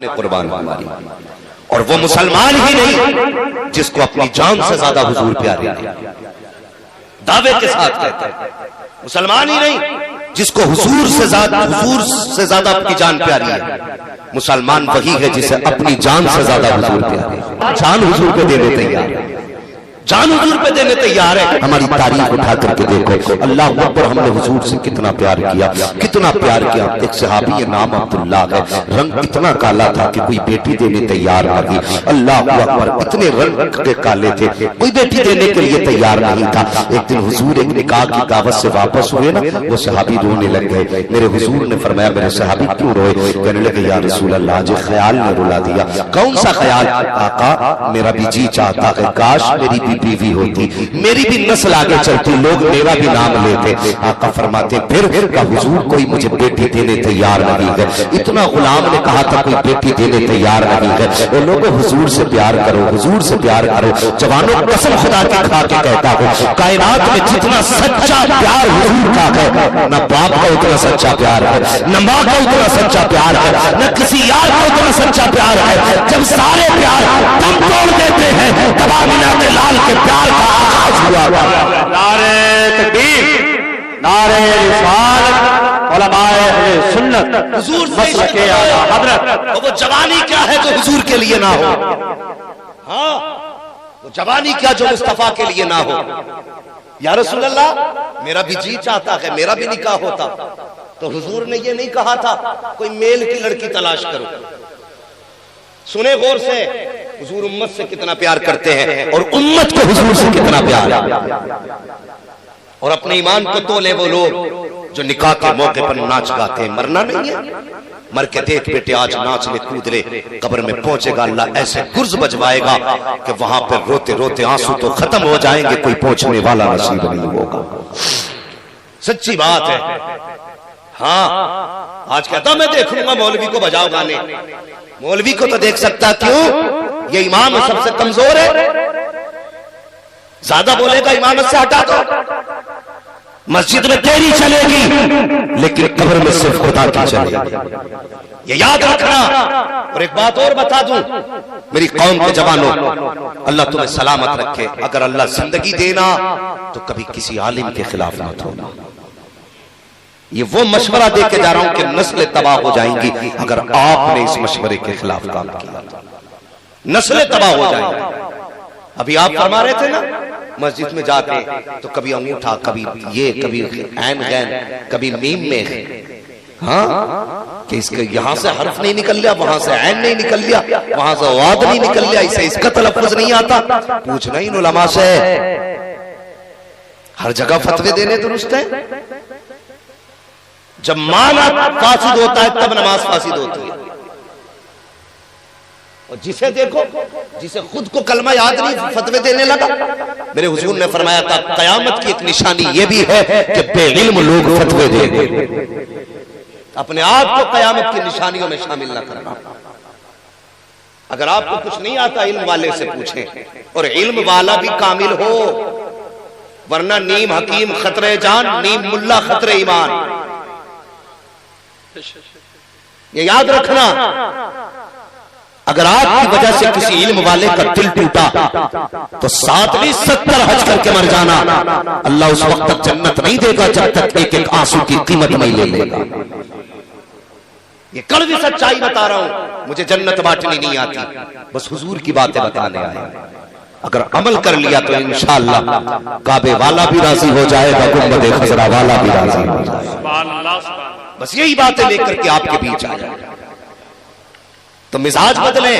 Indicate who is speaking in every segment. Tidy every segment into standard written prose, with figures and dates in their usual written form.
Speaker 1: قربان ہماری، اور وہ مسلمان ہی نہیں جس کو اپنی جان سے زیادہ حضور پیارے ہیں، دعوے کے ساتھ کہتے ہیں مسلمان ہی نہیں جس کو حضور سے زیادہ اپنی جان پیاری ہے، مسلمان وہی ہے جسے اپنی جان سے زیادہ حضور پیارے ہے، جان حضور پہ دینے تیار ہے، جان حضور پہ دینے تیار ہے۔ ہماری تاریخ اٹھا کر کے دیکھو، اللہ اکبر، ہم نے حضور سے کتنا پیار کیا، کتنا پیار کیا۔ ایک صحابی نام عبداللہ ہے، رنگ اتنا کالا تھا کہ کوئی بیٹی دینے تیار نہیں، اللہ اکبر، اتنے رنگ کے کالے تھے، کوئی بیٹی دینے کے لیے تیار نہیں تھا۔ ایک دن حضور ایک نکاح کی دعوت سے واپس ہوئے نا، وہ صحابی رونے لگ گئے۔ میرے حضور نے فرمایا میرے صحابی کیوں روئے؟ کہنے لگے یا رسول اللہ جی خیال نے رلا دیا۔ کون سا خیال؟ آقا میرا بھی جی چاہتا ہے کاش میری بھی بیوی ہوتی، میری بھی نسل آگے چلتی، لوگ میرا بھی نام لیتے۔ آقا فرماتے پھر کہ حضور کوئی مجھے بیٹی دینے تیار نہیں ہے۔ اتنا غلام نے کہا تھا کوئی بیٹی دینے تیار نہیں ہے۔ وہ لوگوں حضور سے پیار کرو، حضور سے پیار کرو۔ جوانوں قسم خدا کی کھا کے کہتا ہوں، کائنات میں جتنا سچا پیار حضور کا ہے، نہ باپ کا اتنا سچا پیار ہے، نہ ماں کا اتنا سچا پیار ہے، نہ کسی یار کا اتنا سچا پیار ہے۔ جب سارے پیار دم توڑ دیتے ہیں تب آمنہ کے لال کے پیار کا آغاز ہوا۔
Speaker 2: نعرہ تکبیر، نعرہ رسالت، علماء اہل سنت،
Speaker 1: حضور سے
Speaker 2: مسلک اعلیٰ حضرت۔
Speaker 1: وہ جوانی کیا ہے جو حضور کے لیے نہ ہو؟ ہاں وہ جوانی کیا جو مصطفیٰ کے لیے نہ ہو؟ یا رسول اللہ میرا بھی جی چاہتا ہے میرا بھی نکاح ہوتا، تو حضور نے یہ نہیں کہا تھا کوئی میل کی لڑکی تلاش کرو۔ سنیں غور سے، حضور امت سے کتنا پیار کرتے ہیں اور امت کو حضور سے کتنا پیار ہے۔ اور اپنے ایمان کو تولے وہ لوگ جو نکاح کے موقع پر ناچ گاتے ہیں۔ مرنا نہیں ہے، مر کے دیکھ بیٹے آج ناچ لے کود لے، قبر میں پہنچے گا اللہ ایسے گرز بجوائے گا کہ وہاں پر روتے روتے آنسو تو ختم ہو جائیں گے، کوئی پہنچنے والا نصیب نہیں ہوگا۔ سچی بات ہے۔ ہاں آج کہتا میں دیکھوں گا مولوی کو بجاؤ گانے، مولوی کو تو دیکھ سکتا، کیوں؟ یہ امام سب سے کمزور ہے، زیادہ بولے گا امامت سے ہٹا دو، مسجد میں تیری چلے گی لیکن قبر میں صرف خدا کی چلے گی، یہ یاد رکھنا۔ اور ایک بات اور بتا دوں میری قوم کے جوانوں، اللہ تمہیں سلامت رکھے، اگر اللہ زندگی دینا تو کبھی کسی عالم کے خلاف مت ہونا۔ یہ وہ مشورہ دے کے جا رہا ہوں کہ نسلیں تباہ ہو جائیں گی اگر آپ نے اس مشورے کے خلاف کام کیا، نسلیں تباہ ہو جائیں گی۔ ابھی آپ فرما رہے تھے نا مسجد میں جاتے تو کبھی انگوٹھا، کبھی یہ، کبھی عین غین، کبھی میم میں، ہاں کہ اس کے یہاں سے حرف نہیں نکل لیا، وہاں سے عین نہیں نکل لیا، وہاں سے واد نہیں نکل لیا، اسے اس کا تلفظ نہیں آتا۔ پوچھنا ان علماء سے، ہر جگہ فتوے دینے درست ہیں؟ جب معنی فاسد ہوتا ہے تب نماز فاسد ہوتی ہے۔ اور جسے دیکھو جسے خود کو کلمہ یاد نہیں فتوے دینے لگا، میرے حضور نے فرمایا تھا قیامت کی ایک نشانی یہ بھی ہے کہ بے علم لوگ فتوے دیں گے۔ اپنے آپ کو قیامت کی نشانیوں میں شامل نہ کرنا۔ اگر آپ کو کچھ نہیں آتا علم والے سے پوچھیں، اور علم والا بھی کامل ہو، ورنہ نیم حکیم خطرے جان، نیم ملا خطرے ایمان۔ یہ یاد رکھنا، اگر آپ کی وجہ سے کسی علم والے کا دل ٹوٹا تو 7 نہیں 70 حج کر کے مر جانا، اللہ اس وقت تک جنت نہیں دے گا جب تک ایک ایک آنسو کی قیمت نہیں لے لے گا۔ یہ کڑوی سچائی بتا رہا ہوں، مجھے جنت بانٹنی نہیں آتی، بس حضور کی باتیں بتانے آئے۔ اگر عمل کر لیا تو انشاءاللہ کعبے والا بھی راضی ہو جائے گا، گنبد خضرا والا بھی راضی ہو جائے گا۔ بس یہی باتیں لے کر کے آپ کے بیچ آ جائیں۔ تو مزاج بدلیں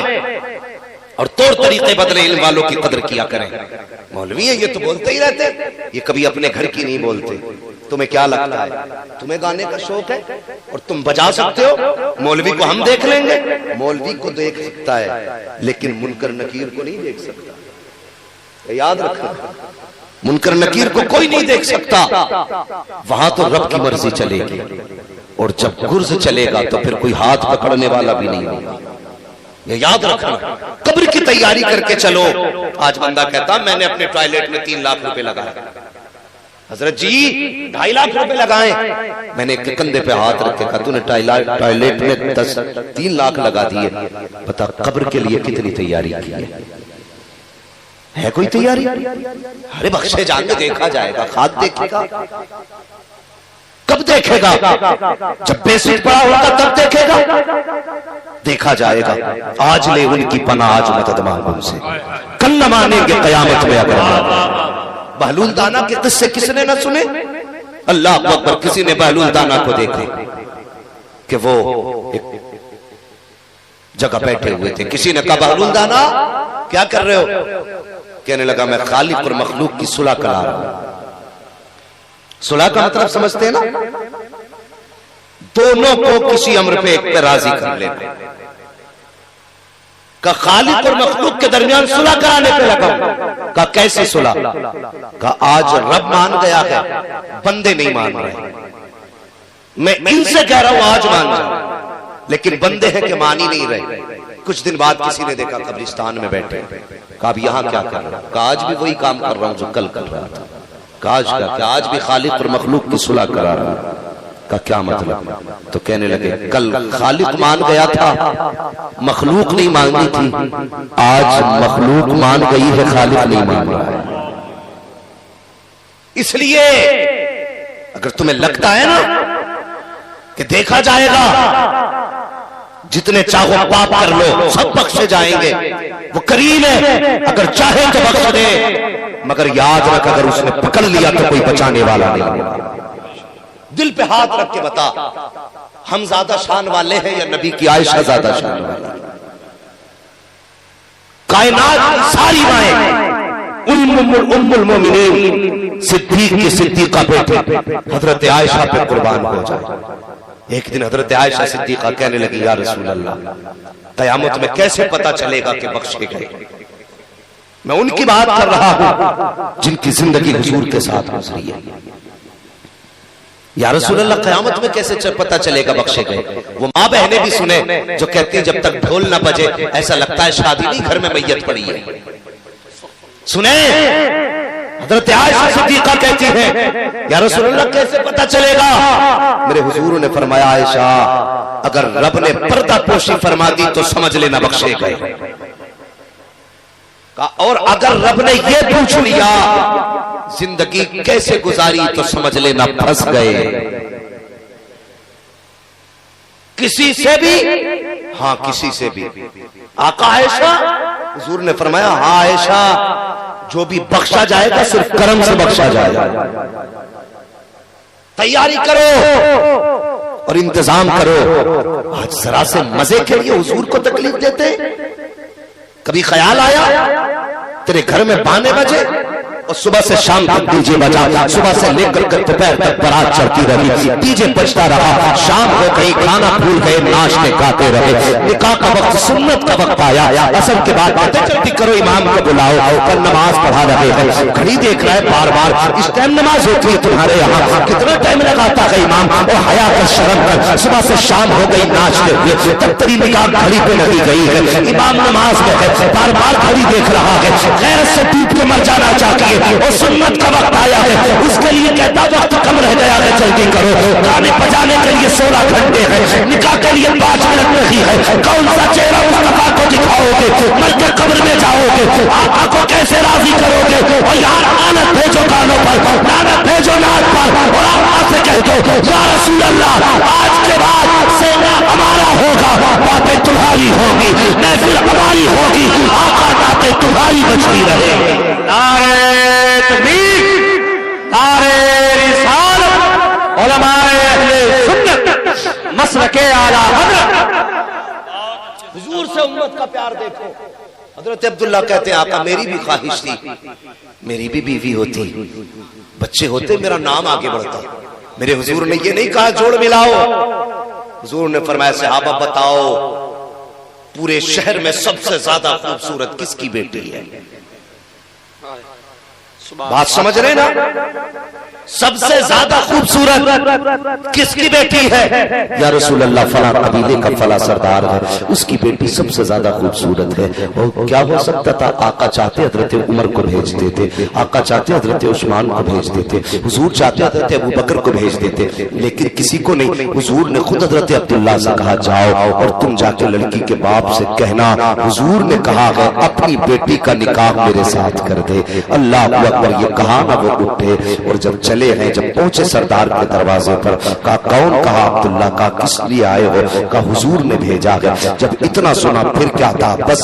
Speaker 1: اور طور طریقے بدلیں، علم والوں کی قدر کیا کریں۔ مولوی ہیں یہ تو بولتے ہی رہتے، یہ کبھی اپنے گھر کی نہیں بولتے۔ تمہیں کیا لگتا ہے تمہیں گانے کا شوق ہے اور تم بجا سکتے ہو؟ مولوی کو ہم دیکھ لیں گے، مولوی کو دیکھ سکتا ہے لیکن منکر نکیر کو نہیں دیکھ سکتا۔ یاد رکھنا، منکر نکیر کو کوئی نہیں دیکھ سکتا، وہاں تو رب کی مرضی چلے گی، اور جب گرز چلے گا تو پھر کوئی ہاتھ پکڑنے والا بھی نہیں ہوگا۔ یہ یاد رکھنا، قبر کی تیاری کر کے چلو۔ آج بندہ کہتا میں نے اپنے ٹوائلٹ میں 3 لاکھ روپے لگائے، حضرت جی 2.5 لاکھ روپے لگائیں. میں نے کندھے پہ ہاتھ رکھ کے کہا تو نے ٹوائلٹ میں 3 لاکھ لگا دیے, بتا قبر کے لیے کتنی تیاری کی ہے کوئی تیاری؟ ارے بخشے جان کے دیکھا جائے گا, خاک دیکھے گا کب دیکھے گا؟ جب بیسٹ پڑا ہوگا تب دیکھے گا. دیکھا جائے گا. آج لے ان کی پناہ, آج مدد مانگو ان سے, کل نہ مانیں گے قیامت میں. اگر بہلول دانا کے قصے کس نے نہ سنے؟ اللہ اکبر. کسی نے بہلول دانا کو دیکھے کہ وہ ایک جگہ بیٹھے ہوئے تھے. کسی نے کہا بہلول دانا کیا کر رہے ہو؟ کہنے لگا میں خالق اور مخلوق کی صلح کرا رہا ہوں. صلح کا مطلب سمجھتے ہیں نا؟ دونوں کو کسی امر پہ ایک پہ راضی کر لینا. کہ خالق اور مخلوق کے درمیان صلح کرانے پہ لگا ہوں. کہ کیسے صلح؟ کہ آج رب مان گیا ہے, بندے نہیں مان رہے. میں ان سے کہہ رہا ہوں آج مان جاؤ, لیکن بندے ہیں کہ مان ہی نہیں رہے. کچھ دن بعد کسی نے دیکھا قبرستان میں بیٹھے. کہا اب یہاں کیا کر رہا ہوں؟ کہا آج بھی وہی کام کر رہا ہوں جو کل کر رہا تھا. کہا آج بھی خالق اور مخلوق کی صلح کرا رہا ہوں. کا کیا مطلب؟ تو کہنے لگے کل خالق مان گیا تھا, مخلوق نہیں مانگی تھی, آج مخلوق مان گئی ہے, خالق نہیں مان رہا ہے. اس لیے اگر تمہیں لگتا ہے نا کہ دیکھا جائے گا, جتنے چاہو پاپ کر لو سب بخشے جائیں گے. وہ کریم ہے, اگر چاہے تو بخش دے, مگر یاد رکھ اگر اس نے پکڑ لیا تو کوئی بچانے والا نہیں. دل پہ ہاتھ رکھ کے بتا, ہم زیادہ شان والے ہیں یا نبی کی عائشہ زیادہ شان والے؟ کائنات کی ساری مائیں, ام المومنین صدیق کی صدیقہ بیٹے حضرت عائشہ پہ قربان ہو جائے. ایک دن حضرت عائشہ صدیقہ کہنے لگی یا رسول اللہ, قیامت میں کیسے پتا چلے گا کہ بخشے گئے؟ میں ان کی بات کر رہا ہوں جن کی زندگی حضور کے ساتھ گزری ہے. یا رسول اللہ قیامت میں کیسے پتا چلے گا بخشے گئے؟ وہ ماں بہنیں بھی سنیں جو کہتی ہیں جب تک ڈھول نہ بجے ایسا لگتا ہے شادی نہیں, گھر میں میت پڑی ہے. سنیں حضرت عائشہ صدیقہ کہتی ہیں یا رسول اللہ کیسے پتا چلے گا؟ میرے حضور نے فرمایا عائشہ اگر رب نے پردہ پوشی فرما دی تو سمجھ لینا بخشے گئے, اور اگر رب نے یہ پوچھ لیا زندگی کیسے گزاری تو سمجھ لینا پھنس گئے. کسی سے بھی, ہاں کسی سے بھی. آقا عائشہ, حضور نے فرمایا ہاں عائشہ جو بھی بخشا جائے گا صرف کرم سے بخشا جائے گا. تیاری کرو اور انتظام کرو. آج ذرا سے مزے کے لیے حضور کو تکلیف دیتے. کبھی خیال آیا تیرے گھر میں 12 بجے اور صبح سے شام تک ڈیجے بجا, صبح سے لے کر دوپہر تک بارات چڑھتی رہی, ڈیجے بجتا رہا, شام ہو گئی کھانا بھول گئے, ناشتے گاتے رہے, نکاح کا وقت سنت کا وقت آیا, اثر کے بعد باتیں چلتی کرو امام کو بلاؤ, کل نماز پڑھا رہے ہیں, گھڑی دیکھ رہا ہے بار بار اس ٹائم نماز ہوتی ہے تمہارے یہاں, کتنا ٹائم لگاتا ہے امام, اور حیا کر شرم کر, صبح سے شام ہو گئی ناشتے ہوئے, تب تیری نکاح گھڑی پہ لگی گئی ہے, امام نماز میں ہے, بار بار گھڑی دیکھ رہا ہے, غیرت سے ٹوٹ کے مر جانا چاہتی ہے, اور سنت کا وقت آیا ہے, اس کے لیے کہتا وقت کم رہ گیا ہے, جلدی کرو, گانے بجانے کے لیے 16 گھنٹے ہے, نکاح کے لیے 5 منٹ نہیں ہے, کون سا چہرہ مصطفیٰ کو دکھاؤ گے, مر کے قبر میں جاؤ گے, آقا کو کیسے راضی کرو گے؟ اور یار لعنت بھیجو کانوں پر, لعنت بھیجو ناک پر, اور آقا سے کہہ دو یا رسول اللہ آج کے بعد سینا ہمارا ہوگا, باتیں تمہاری ہوگی, محفل ہماری ہوگی, آقا باتیں تمہاری بچتی رہے.
Speaker 2: نعرہ تکبیر, نعرہ رسالت, علماء اہل سنت, مسلک اعلی حضرت.
Speaker 1: حضور سے امت کا پیار دیکھو. حضرت عبداللہ کہتے ہیں آقا میری بھی خواہش تھی, میری بھی بیوی ہوتی, بچے ہوتے, میرا نام آگے بڑھتا. میرے حضور نے یہ نہیں کہا جوڑ ملاؤ. حضور نے فرمایا صحابہ بتاؤ پورے شہر میں سب سے زیادہ خوبصورت کس کی بیٹی ہے؟ بات سمجھ رہے نا؟ سب سے زیادہ خوبصورت کس کی بیٹی ہے؟ یا رسول اللہ فلاں قبیلے کا فلاں سردار ہے، اس کی بیٹی سب سے زیادہ خوبصورت ہے۔ اور کیا ہو سکتا تھا؟ آقا چاہتے حضرت عمر کو بھیج دیتے، آقا چاہتے حضرت عثمان کو بھیج دیتے، حضور چاہتے حضرت ابو بکر کو بھیج دیتے، لیکن کسی کو نہیں۔ حضور نے خود حضرت عبداللہ سے کہا جاؤ اور تم جا کے لڑکی کے باپ سے کہنا حضور نے کہا ہے اپنی بیٹی کا نکاح میرے ساتھ کر دے۔ اللہ اکبر، یہ کہا نہ وہ اٹھے اور جب چلے ہیں، جب پہنچے سردار کے دروازے پر، کہا کون؟ کہا عبداللہ۔ کہا کس لیے آئے ہو؟ کہا حضور نے بھیجا ہے۔ جب اتنا سنا پھر کیا تھا؟ بس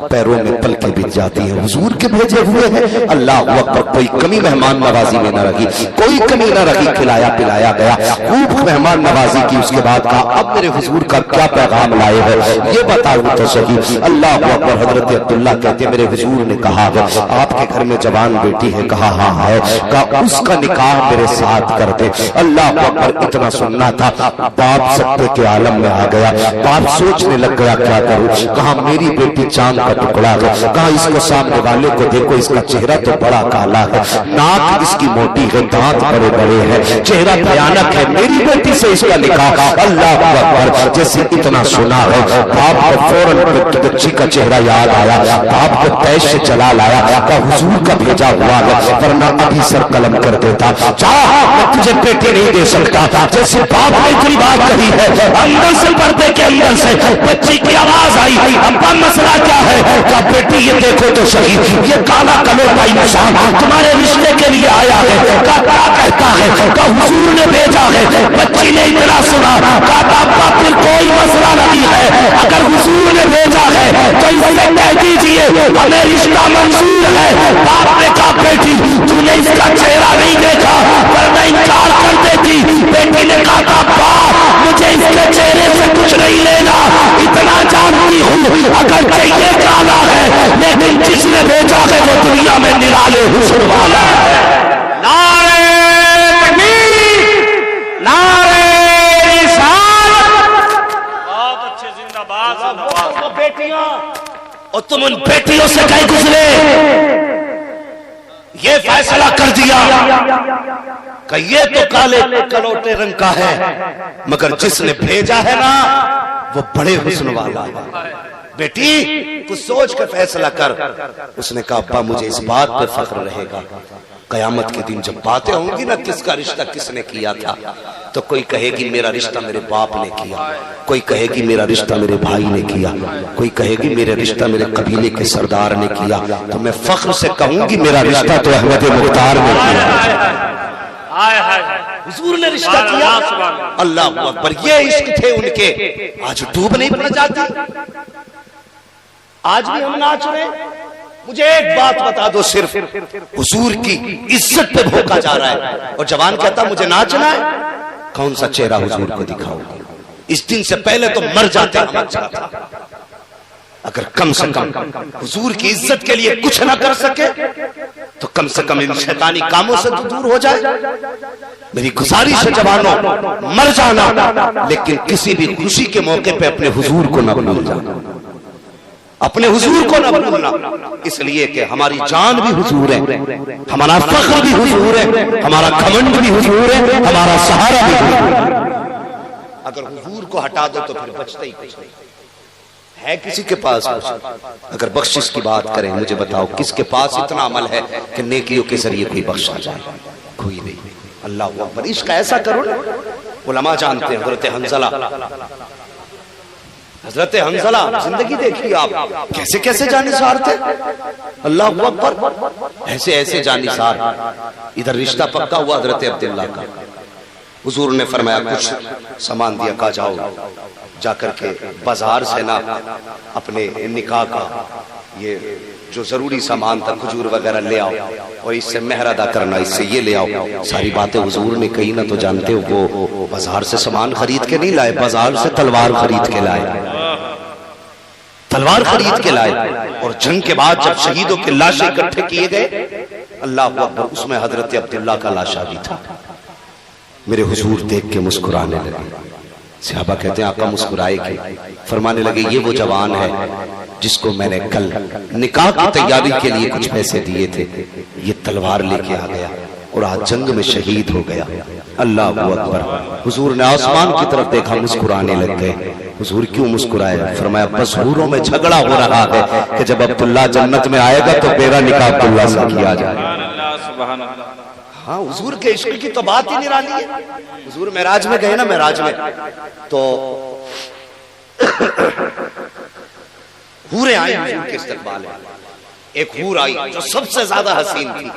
Speaker 1: پیروں میں پلکیں بچ جاتی ہیں، حضور کے بھیجے ہوئے ہیں۔ اللہ اکبر، کوئی کمی مہمان نوازی میں نہ رہی، کوئی کمی نہ رہی، کھلایا پلایا گیا، خوب مہمان نوازی کی۔ اس کے بعد کہا اب میرے حضور کا کیا پیغام لائے ہو یہ بتاؤ تو صحیح۔ اللہ اکبر، حضرت عبداللہ کہتے میرے حضور نے کہا ہے آپ کے گھر میں جوان بیٹی ہے؟ کہا ہاں ہے۔ کہا اس کا نکاح میرے ساتھ کر دے۔ اللہ اکبر، اتنا سننا تھا، باپ سکتے کے عالم میں آ گیا۔ باپ سوچنے لگ گیا کیا کروں؟ کہا میری بیٹی چاند کا ٹکڑا ہے۔ کہا اس کو سامنے والے کو دیکھو، اس کا چہرہ تو بڑا کالا ہے، ناک اس کی موٹی ہے، دانت بڑے بڑے ہیں، چہرہ بھیانک ہے، میری بیٹی سے اس کا نکاح۔ اللہ اکبر، جیسے اتنا سنا ہے باپ کو فوراً بچی کا چہرہ یاد آیا، باپ کو تیش سے چلا لایا، کہا حضور کا بھیجا ہوا ہے ورنہ ابھی سر قلم کر دیتا، میں تجھے بیٹی نہیں دے سکتا۔ جیسے باپ نے اتنی بات کہی ہے، اندر سے پردے کے اندر سے بچی کی آواز آئی، ابا مسئلہ کیا ہے؟ کہا بیٹی یہ دیکھو تو صحیح، یہ کالا کلوٹا انسان تمہارے رشتے کے لیے آیا ہے۔ کہا کیا کہتا ہے؟ کہا حضور نے بھیجا ہے۔ بچی نے اتنا سنا، کہا ابا پھر کوئی مسئلہ نہیں ہے، اگر حضور نے بھیجا ہے تو اس سے کہہ دیجیے ہمیں رشتہ منظور ہے۔ باپ نے کہا بیٹی تو نے اس کا چہرہ نہیں دیکھا ورنہ انکار کر دیتی۔ بیٹی نے کہا ابا مجھے اس کے چہرے سے کچھ نہیں لینا، اتنا جانتی ہوں اگر چاہیے کالا ہے لیکن جس نے بھیجا ہے وہ دنیا میں نرالے حسن والا ہے۔
Speaker 2: نعرہ تکبیر، نعرہ رسالت، بہت اچھے، زندہ باد زندہ باد۔
Speaker 1: بیٹیاں اور تم ان بیٹیوں سے کہیں گزرے، یہ فیصلہ کر دیا کہ یہ تو کالے کلوٹے رنگ کا ہے مگر جس نے بھیجا ہے نا وہ بڑے حسن والا ہے۔ بیٹی کچھ سوچ کے فیصلہ کر۔ اس نے کہا ابا مجھے اس بات پہ فخر رہے گا قیامت کے دن جب باتیں ہوں گی نا کس کا رشتہ کس نے کیا تھا، تو کوئی کہے گی میرا رشتہ میرے باپ نے کیا، کوئی کہے گی میرا رشتہ میرے بھائی نے کیا، کوئی کہے گی میرا رشتہ میرے قبیلے کے سردار نے کیا، تو میں فخر سے کہوں گی میرا رشتہ تو احمد مختار نے کیا، حضور نے رشتہ کیا۔ اللہ اکبر، یہ عشق تھے ان کے۔ آج ڈوب نہیں پڑ جاتی، آج بھی ہم ناچ رہے ہیں۔ مجھے ایک بات بتا دو، صرف حضور کی عزت پہ بھوکا جا رہا ہے اور جوان کہتا مجھے ناچنا ہے، کون سا چہرہ حضور کو دکھاؤ؟ اس دن سے پہلے تو مر جاتے ہم چاہتا، اگر کم سے کم حضور کی عزت کے لیے کچھ نہ کر سکے تو کم سے کم ان شیطانی کاموں سے تو دور ہو جائے۔ میری گزارش ہے جوانوں، مر جانا لیکن کسی بھی خوشی کے موقع پہ اپنے حضور کو نہ بھول جانا، اپنے حضور کو نہ بھولنا، اس لیے کہ ہماری جان بھی حضور ہے، ہمارا فخر بھی حضور ہے، ہمارا گھمنڈ بھی حضور ہے، ہمارا سہارا بھی حضور ہے۔ اگر حضور کو ہٹا دو تو پھر بچتا ہی کچھ نہیں ہے کسی کے پاس کچھ۔ اگر بخشش کی بات کریں مجھے بتاؤ کس کے پاس اتنا عمل ہے کہ نیکیوں کے ذریعے کوئی بخشا جائے؟ کوئی نہیں۔ اللہ اکبر، عشق ایسا کرو نا، علماء جانتے ہیں حضرت حنظلہ، حضرت حنظلہ زندگی دیکھیے آپ کیسے کیسے جانثار تھے۔ اللہ اکبر، ایسے ایسے جانثار۔ ادھر رشتہ پکا ہوا حضرت عبداللہ کا، حضور نے فرمایا کچھ سامان دیا، کہا جاؤ جا کر کے بازار سے نا اپنے نکاح کا یہ جو ضروری سامان تھا کھجور وغیرہ لے آؤ اور اس سے مہر ادا کرنا، اس سے یہ لے آؤ۔ ساری باتیں حضور نے کہی نا تو جانتے ہو وہ بازار سے سامان خرید کے نہیں لائے، بازار سے تلوار خرید کے لائے، تلوار خرید کے لائے۔ اور جنگ کے بعد جب شہیدوں کے لاشیں اکٹھے کیے گئے، اللہ اکبر، اس میں حضرت عبداللہ کا لاشا بھی تھا۔ میرے حضور دیکھ کے مسکرانے لگے، صحابہ کہتے ہیں آقا مسکرائے کہ فرمانے لگے یہ وہ جوان ہے جس کو میں نے کل نکاح کی تیاری کے لیے کچھ پیسے دیے تھے، یہ تلوار لے کے آ گیا اور آج جنگ میں شہید ہو گیا۔ اللہ اکبر۔ حضور نے آسمان کی طرف دیکھا، مسکرانے لگ گئے۔ حضور کیوں مسکرائے؟ فرمایا بس حوروں میں جھگڑا ہو رہا ہے کہ جب عبداللہ جنت میں آئے گا تو میرا نکاح عبداللہ سے کیا جائے۔
Speaker 2: سبحان اللہ۔
Speaker 1: ہاں حضور کے عشق کی تو بات ہی نرالی ہے۔ حضور معراج میں گئے نا، معراج میں تو حوریں آئی حضور کے استقبال میں۔ ایک حور آئی جو سب سے زیادہ حسین تھی،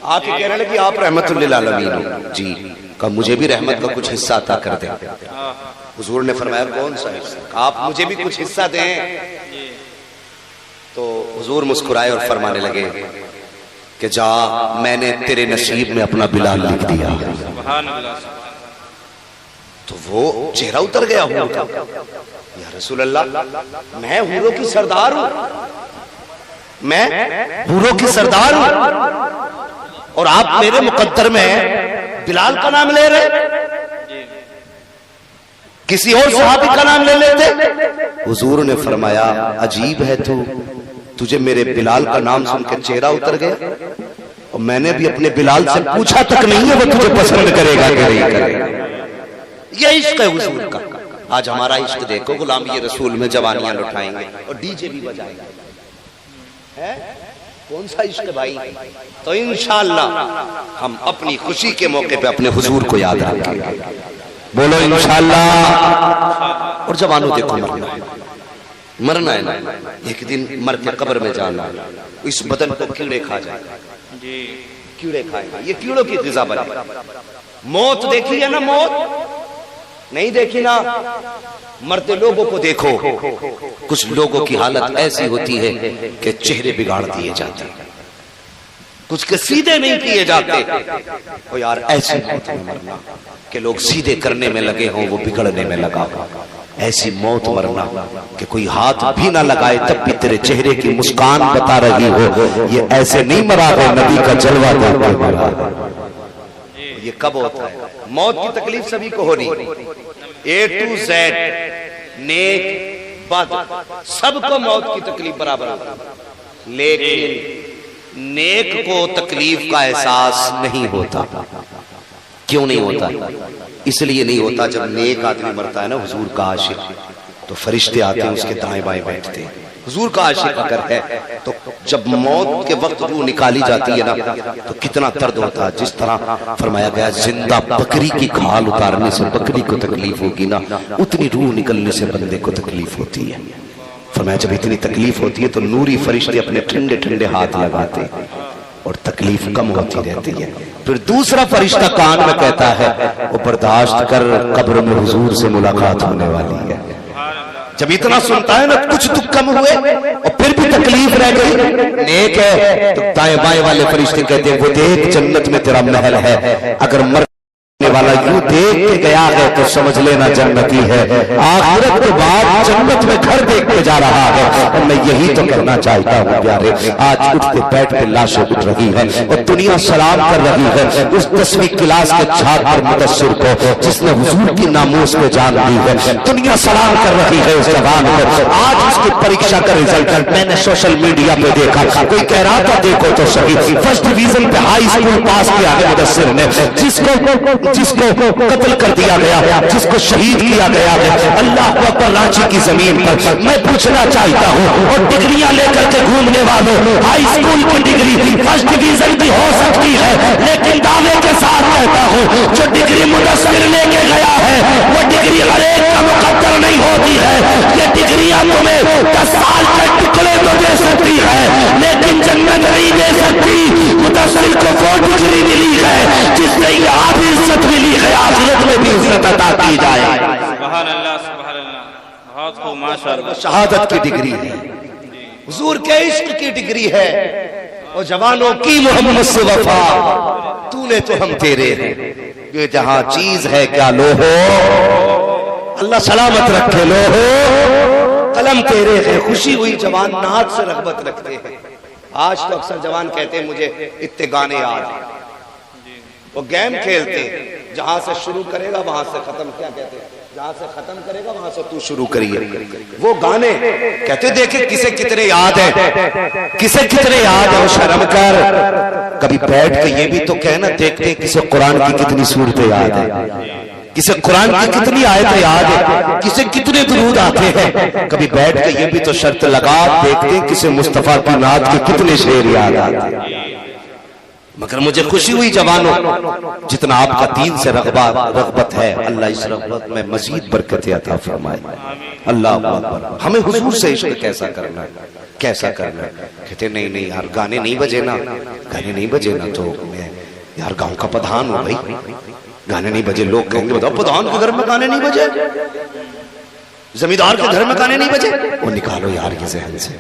Speaker 1: آ کے کہنے لگی آپ رحمت للعالمین ہو؟ جی۔ کہا مجھے بھی رحمت کا کچھ حصہ عطا کر دیں۔ حضور نے فرمایا کون سا حصہ؟ آپ مجھے بھی کچھ حصہ دیں۔ تو حضور مسکرائے اور فرمانے لگے کہ جا، میں نے تیرے نصیب میں اپنا بلال لکھ دیا۔
Speaker 2: سبحان اللہ۔
Speaker 1: تو وہ چہرہ اتر گیا حور کا، یا رسول اللہ میں حوروں کی سردار ہوں، میں حوروں کی سردار ہوں اور آپ میرے مقدر میں بلال کا نام لے رہے، کسی اور صحابی کا نام لے لیتے۔ حضور نے فرمایا عجیب ہے تو، تجھے میرے بلال کا نام سن کے چہرہ اتر گیا، اور میں نے بھی اپنے بلال سے پوچھا تک نہیں ہے وہ تجھے پسند کرے گا کہ نہیں کرے گا۔ یہ عشق ہے حضور کا۔ آج ہمارا عشق دیکھو، غلامی رسول میں جوانیاں لٹائیں گے اور ڈی جے بھی بجائیں گے، کون سا عشق بھائی؟ تو انشاءاللہ ہم اپنی خوشی کے موقع پہ اپنے حضور کو یاد رکھیں گے، بولو انشاءاللہ۔ اور جوانوں دیکھو مرنا ہے نا، ایک دن مر کے قبر میں جانا، اس بدن کو کیڑے کھا جائے گا، کیڑے کھائے گا، یہ کیڑوں کی غذا بنے۔ موت دیکھی ہے نا؟ موت نہیں دیکھی نا؟ مرتے لوگوں کو دیکھو، کچھ لوگوں کی حالت ایسی ہوتی ہے کہ چہرے بگاڑ دیے جاتے ہیں، کچھ کے سیدھے نہیں کیے جاتے۔ او یار ایسی موت میں مرنا کہ لوگ سیدھے کرنے میں لگے ہوں، وہ بگڑنے میں لگا ہو۔ ایسی موت مرنا کہ کوئی ہاتھ بھی نہ لگائے تب بھی تیرے چہرے کی مسکان بتا رہی ہو، یہ ایسے نہیں مرا ہو، نبی کا جلوہ دیکھ کے مرا۔ یہ کب ہوتا ہے؟ موت کی تکلیف سبھی کو ہو رہی ہے، اے ٹو زیڈ، نیک بد، سب کو موت کی تکلیف برابر ہوتا ہے، لیکن نیک کو تکلیف کا احساس نہیں ہوتا۔ کیوں نہیں ہوتا؟ اس لیے نہیں ہوتا جب نیک آدمی مرتا ہے نا، حضور کا عاشق، تو فرشتے آتے ہیں اس کے دائیں بائیں بیٹھتے ہیں۔ حضور کا عاشق اگر ہے تو جب موت کے وقت روح نکالی جاتی ہے نا تو کتنا درد ہوتا ہے۔ جس طرح فرمایا گیا زندہ بکری کی کھال اتارنے سے بکری کو تکلیف ہوگی نا، اتنی روح نکلنے سے بندے کو تکلیف ہوتی ہے۔ فرمایا جب اتنی تکلیف ہوتی ہے تو نوری فرشتے اپنے ٹھنڈے ٹھنڈے ہاتھ لگاتے اور تکلیف کم ہوتی رہتی ہے۔ پھر دوسرا فرشتہ کان میں کہتا ہے وہ برداشت کر، قبر میں حضور سے ملاقات ہونے والی ہے۔ جب اتنا سنتا ہے نا کچھ تو کم ہوئے اور پھر بھی تکلیف رہ گئی، نیک ہے تو دائیں بائیں والے فرشتے کہتے ہیں وہ دیکھ جنت میں تیرا محل ہے، اگر مرنے والا یوں دیکھ کے گیا ہے تو سمجھ لینا جنتی ہے، آخرت کے بعد جنت میں گھر دیکھ کے جا رہا ہے۔ اور میں یہی تو کہنا چاہتا ہوں پیارے، آج اٹھتے بیٹھ کے لاشیں اٹھ رہی ہے اور دنیا سلام کر رہی ہے اس 10ویں کلاس کے چھاتر مدثر کو جس نے حضور کی ناموس کو جان لی ہے، دنیا سلام کر رہی ہے اس جوان کو۔ آج اس کی پریکشا کا رزلٹ میں نے سوشل میڈیا پہ دیکھا، کوئی کہہ رہا تھا دیکھو تو صحیح، فرسٹ ڈویژن پہ ہائی اسکول پاس کیا ہے مدثر نے، جس کو قتل کر دیا گیا، جس کو شہید کیا گیا ہے اللہ اکبر رانچی کی زمین پر۔ میں پوچھنا چاہتا ہوں اور ڈگریاں لے کر کے گھومنے والوں، ہائی اسکول کی ڈگری فرسٹ ڈویژن کی ہو سکتی ہے، لیکن دعوے کے ساتھ کہتا ہوں جو ڈگری مدثر لے کے گیا ہے وہ ڈگری ہر ایک کا مقدر نہیں ہوتی ہے۔ یہ ڈگریاں تمہیں 10 سال کے ٹکڑے تو دے سکتی ہے لیکن جنت نہیں دے سکتی۔ مدثر کو وہ ڈگری ملی ہے جس سے یہاں بھی عزت ملی ہے، آخرت میں بھی عزت عطا کی جائے۔
Speaker 2: سبحان اللہ، سبحان اللہ، بہت خوب، ماشاءاللہ۔
Speaker 1: شہادت کی ڈگری ہے، حضور کے عشق کی ڈگری ہے، اور جوانوں کی محمد سے وفا، تو نے تو ہم تیرے ہیں، یہ جہاں چیز ہے کیا لو ہو، اللہ سلامت رکھے لو ہو، قلم تیرے ہے۔ خوشی ہوئی جوان نعت سے رغبت رکھتے ہیں۔ آج تو اکثر جوان کہتے ہیں مجھے اتنے گانے یاد ہیں، وہ گیم کھیلتے ہیں، جہاں سے شروع کرے گا وہاں سے ختم، کیا کہتے ہیں جہاں سے ختم کرے گا وہاں سے تو شروع کریے. وہ گانے کہتے دیکھیں کسے کتنے یاد ہیں, کسے کتنے یاد ہیں. شرم کر کبھی بیٹھ کے یہ بھی تو کہنا دیکھتے ہیں کسے قرآن کی کتنی صورتیں یاد ہیں, کسے قرآن کی کتنی آیتیں یاد ہیں, کسے کتنے درود آتے ہیں. کبھی بیٹھ کے یہ بھی تو شرط لگا دیکھتے ہیں کسے مصطفیٰ کی نعت کے کتنے شعر یاد آتے ہیں. مگر مجھے خوشی ہوئی جوانوں جتنا آپ کا دین سے رغبت ہے, اللہ اس رغبت میں مزید برکتیں عطا فرمائے. اللہ اکبر. ہمیں حضور سے عشق کیسا کرنا ہے, کیسا کرنا ہے. کہتے نہیں یار گانے نہیں بجے نا, گانے نہیں بجے نا تو میں یار گاؤں کا پردھان ہوں بھائی, گانے نہیں بجے. لوگ کہیں گے بتاؤ پردھان کے گھر میں گانے نہیں بجے, زمیندار کے گھر میں گانے نہیں بجے. وہ نکالو یار یہ ذہن سے,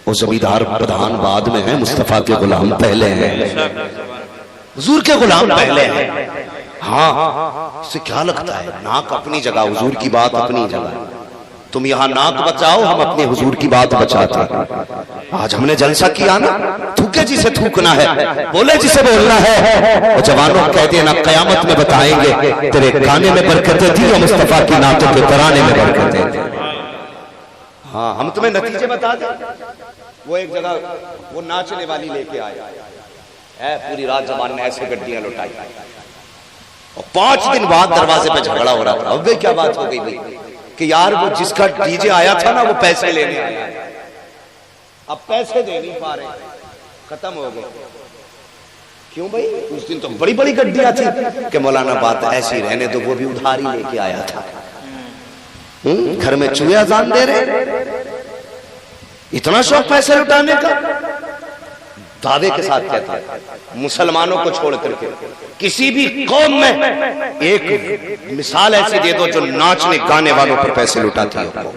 Speaker 1: وہ زمیندار پردھان بعد میں ہیں, مصطفیٰ کے غلام پہلے ہیں, حضور کے غلام پہلے ہیں. ہاں اس سے کیا لگتا ہے, ناک اپنی جگہ, حضور کی بات اپنی جگہ. تم یہاں ناک بچاؤ, ہم اپنے حضور کی بات بچاتے ہیں. آج ہم نے جلسہ کیا نا, تھوکے جسے تھوکنا ہے, بولے جسے بولنا ہے. اور جوانوں کہتے ہیں نا قیامت میں بتائیں گے تیرے گانے میں برکتیں تھی اور مصطفیٰ کی نعتوں کے ترانے میں برکتیں تھی. ہاں ہم تمہیں نتیجے بتا دیں. وہ ایک جگہ وہ ناچنے والی لے کے آئے, پوری رات زبان نے ایسے گڈیاں لوٹائی, اور 5 دن بعد دروازے پہ جھگڑا ہو رہا تھا. اب کیا بات ہو گئی بھائی کہ یار وہ جس کا ڈی جے آیا تھا نا وہ پیسے لینے آیا, اب پیسے دے نہیں پا رہے, ختم ہو گئے. کیوں بھائی, اس دن تو بڑی بڑی گڈیاں تھی کہ مولانا بات ایسی رہنے تو وہ بھی ادھاری لے کے آیا تھا. گھر میں چوہے اذان دے رہے, اتنا شوق پیسے لٹانے کا. دعوے کے ساتھ کہتا ہے مسلمانوں کو چھوڑ کر کے کسی بھی قوم میں ایک مثال ایسی دے دو جو ناچنے گانے والوں پر پیسے لٹاتی ہو.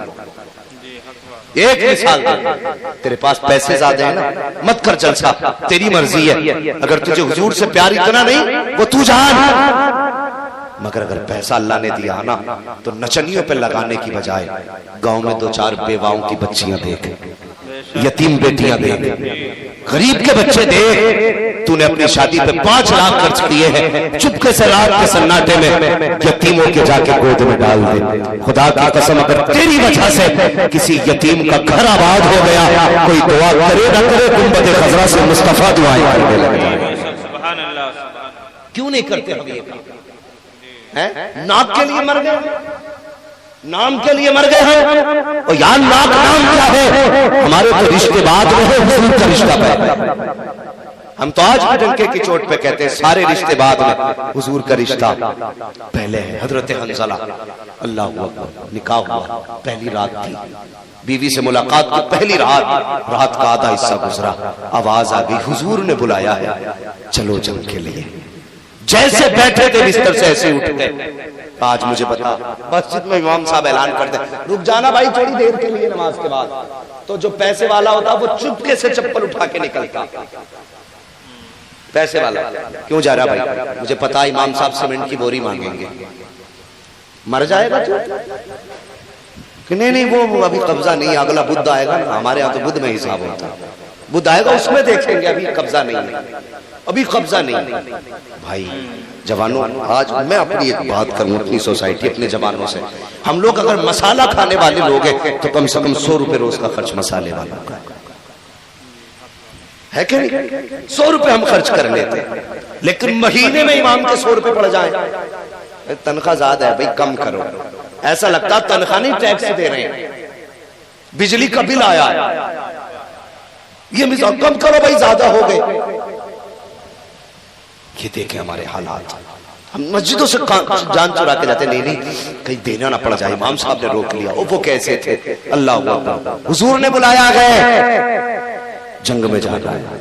Speaker 1: ایک مثال دے, تیرے پاس پیسے زیادہ ہیں نا, مت کر جلسہ, تیری مرضی ہے. اگر تجھے حضور سے پیار اتنا نہیں وہ تو جان. مگر اگر پیسہ اللہ نے دیا نا تو نچنیوں پہ لگانے کی بجائے گاؤں میں 2-4 بیواؤں کی بچیاں دیکھ, یتیم بیٹیاں دیکھ, غریب کے بچے دیکھ. تو نے اپنی شادی پہ 5 لاکھ خرچ کیے ہیں, چپکے سے رات کے سناٹے میں یتیموں کے جا کے گود میں ڈال دے. خدا کی قسم اگر تیری وجہ سے کسی یتیم کا گھر آباد ہو گیا, کوئی دعا کرے نہ کرے, گنبد خضرا سے مصطفیٰ دعائیں کرنے لگے. کیوں نہیں کرتے ہم یہ کام؟ ناک کے لیے مر گئے, نام کے لیے مر گئے ہیں. اور یار ناک نام کیا ہے, ہمارے تو رشتے بعد میں ہے, حضور کا رشتہ پہلے. ہم تو آج بھی ڈنکے کی چوٹ پہ کہتے ہیں سارے رشتے بعد میں, حضور کا رشتہ پہلے ہے. حضرت حنظلہ اللہ اکبر, نکاح ہوا, پہلی رات تھی, بیوی سے ملاقات کی پہلی رات, رات کا آدھا حصہ گزرا, آواز آ گئی حضور نے بلایا ہے چلو جنگ کے لیے. جیسے بیٹھے تھے بستر سے ایسے اٹھ گئے. آج مجھے بتا مسجد میں امام صاحب اعلان کر دیں رک جانا بھائی تھوڑی دیر کے لیے نماز کے بعد, تو جو پیسے والا ہوتا وہ چپکے سے چپل اٹھا کے نکلتا. پیسے والا کیوں جا رہا بھائی, مجھے پتا امام صاحب سیمنٹ کی بوری مانگیں گے, مر جائے گا کہ نہیں وہ ابھی قبضہ نہیں, اگلا بدھ آئے گا. ہمارے یہاں تو بدھ میں حساب ہوتا, بدھ آئے گا اس میں دیکھیں گے, ابھی قبضہ نہیں ہے, ابھی قبضہ نہیں. بھائی جوانوں, آج میں اپنی ایک بات کروں, اپنی سوسائٹی اپنے جوانوں سے, ہم لوگ اگر مسالہ کھانے والے لوگ ہیں تو کم سے کم 100 روپے روز کا خرچ مسالے والوں کا ہے کہ نہیں. 100 روپے ہم خرچ کر لیتے ہیں, لیکن مہینے میں امام کے 100 روپے پڑ جائیں. تنخواہ زیادہ ہے بھائی کم کرو. ایسا لگتا تنخواہ نہیں ٹیکس دے رہے ہیں, بجلی کا بل آیا ہے, یہ مثال کم کرو بھائی زیادہ ہو گئے. یہ دیکھیں ہمارے حالات, ہم مسجدوں سے جان چرا کے جاتے, نہیں کہیں دینا نہ پڑ جائے, امام صاحب نے روک لیا, وہ کیسے تھے, اللہ اکبر, حضور نے بلایا گئے جنگ میں جانا ہے.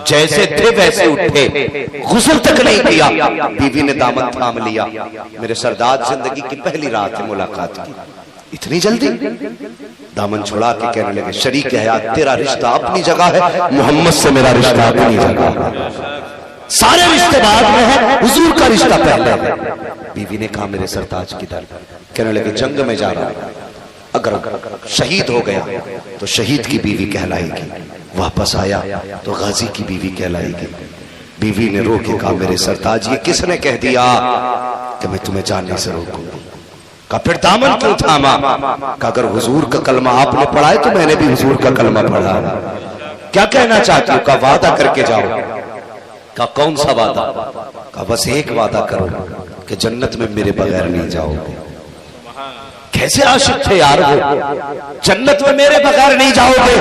Speaker 1: جیسے تھے ویسے اٹھے, غسل تک نہیں کیا, بیوی نے دامن تھام لیا. میرے سردار زندگی کی پہلی رات ہے ملاقات کی, اتنی جلدی دامن چھڑا کے کہنے لگے شریک حیات تیرا رشتہ اپنی جگہ ہے, محمد سے میرا رشتہ اپنی جگہ ہے. سارے رشتے بعد میں ہیں, حضور کا رشتہ پہلے ہے. بیوی نے کہا میرے سرتاج کی در, کہنے لگے جنگ میں جا رہا ہے, اگر شہید ہو گیا تو شہید کی بیوی کہلائے گی, واپس آیا تو غازی کی بیوی کہلائے گی. بیوی نے رو کے کہا میرے سرتاج یہ کس نے کہہ دیا کہ میں تمہیں جاننے سے روکوں گی, کہا پھر دامن کیوں تھاما؟ کہا اگر حضور کا کلمہ آپ نے پڑھا ہے تو میں نے بھی حضور کا کلمہ پڑھا ہے، کیا کہنا چاہتی ہو؟ کہا وعدہ کر کے جاؤ۔ کہا کون سا وعدہ؟ کہا بس ایک وعدہ کرو کہ جنت میں میرے بغیر نہیں جاؤ گے۔ کیسے عاشق تھے یار وہ، جنت میں میرے بغیر نہیں جاؤ گے،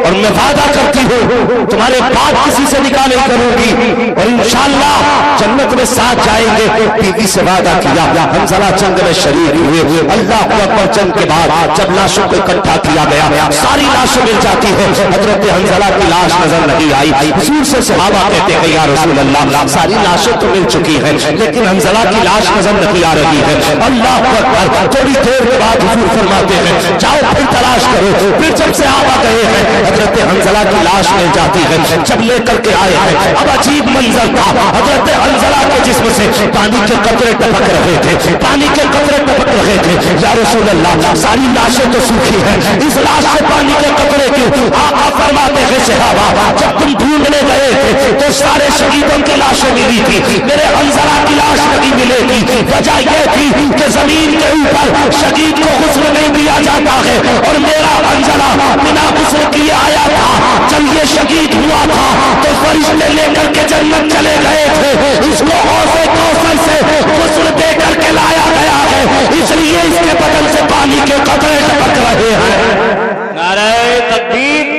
Speaker 1: اور میں وعدہ کرتی ہوں تمہارے بعد کسی سے نکاح نہیں کروں گی، اور انشاءاللہ جنت میں ساتھ جائیں گے۔ بیوی سے وعدہ کیا، حنظلہ جنگ میں شریک ہوئے، اللہ اکبر، جنگ کے بعد جب لاشوں کو اکٹھا کیا گیا، ساری لاشیں مل جاتی ہے، حضرت حنظلہ کی لاش نظر نہیں آئی۔ حضور سے صحابہ کہتے ہیں یا رسول اللہ ساری لاشیں تو مل چکی ہیں لیکن حنظلہ کی لاش نظر نہیں آ رہی ہے۔ اللہ اکبر، تھوڑی دیر بعد حضور فرماتے ہیں جاؤ پھر تلاش کرو۔ پھر جب سے آپ آ گئے ہیں حضرت حنظلہ کی لاش مل جاتی ہے، جب لے کر کے آئے ہیں اب عجیب منظر تھا، حضرت حنظلہ کے جسم سے پانی کے قطرے ٹپک رہے تھے، پانی کے قطرے ٹپک رہے تھے۔ یا رسول اللہ ساری لاشیں تو سوکھی ہیں، اس لاش سے پانی کے قطرے کیوں؟ آقا فرماتے ہیں صحابہ جب تم ڈھونڈنے گئے تھے تو سارے شہیدوں کی لاشیں ملی تھی، میرے حنظلہ کی لاش نہیں ملے گی۔ وجہ یہ تھی کہ زمین کے اوپر شہید کو غسل نہیں دیا جاتا ہے، اور میرا حنظلہ بنا غسل کیے آیا تھا۔ جب یہ شہید ہوا تھا تو فرشتے لے کر کے جنت چلے گئے تھے، اس کو حوض کوثر سے غسل دے کر کے لایا گیا ہے، اس لیے اس کے بدن سے پانی کے قطرے ٹپک رہے ہیں۔
Speaker 2: نعرہ تکبیر،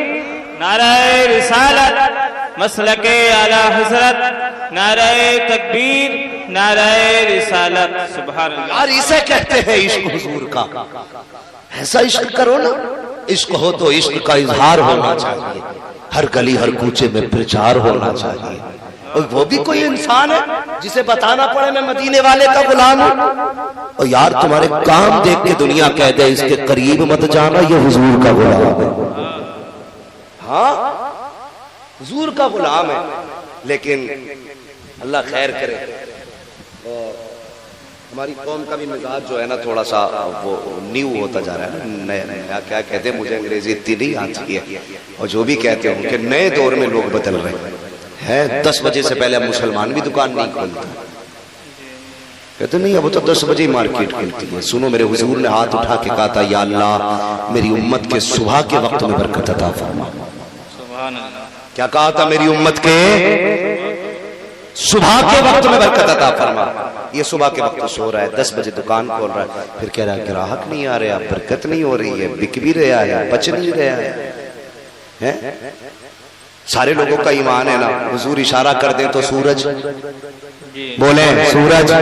Speaker 2: نعرہ رسالت، مسلک اعلی حضرت، نعرہ تکبیر، نعرہ رسالت، سبحان اللہ۔
Speaker 1: یار اسے کہتے ہیں عشق حضور کا، ایسا عشق کرو نا، عشق ہو تو عشق کا اظہار ہونا چاہیے، ہر گلی ہر کوچے میں پرچار ہونا چاہیے، اور وہ بھی کوئی انسان ہے جسے بتانا پڑے میں مدینے والے کا غلام ہوں۔ اور یار تمہارے کام دیکھ کے دنیا کہہ دے اس کے قریب مت جانا، یہ حضور کا غلام ہے۔ ہاں حضور کا غلام ہے، لیکن اللہ خیر کرے، ہماری قوم کا بھی مزاج جو ہے نا تھوڑا سا وہ نیو ہوتا جا رہا ہے نا، نیا نیا کیا کہتے ہیں، مجھے انگریزی اتنی نہیں آتی ہے، اور جو بھی کہتے ہوں کہ نئے دور میں لوگ بدل رہے ہیں۔ 10 بجے سے پہلے اب مسلمان بھی دکان نہیں کھولتا، کہتے نہیں اب تو 10 بجے ہی مارکیٹ کھلتی ہے۔ سنو میرے حضور نے ہاتھ اٹھا کے کہا تھا یا اللہ میری امت کے صبح کے وقت میں برکت عطا فرما۔
Speaker 2: سبحان اللہ۔
Speaker 1: کیا کہا تھا؟ میری امت کے صبح کے وقت میں برکت عطا فرما۔ یہ صبح کے وقت سو رہا ہے، 10 بجے دکان کھول رہا ہے، پھر کہہ رہا ہے گراہک نہیں آ رہا، برکت نہیں ہو رہی ہے، بک بھی رہا ہے، بچ نہیں رہا ہے۔ سارے لوگوں کا ایمان ہے نا، حضور اشارہ کر دیں تو سورج بولیں، سورج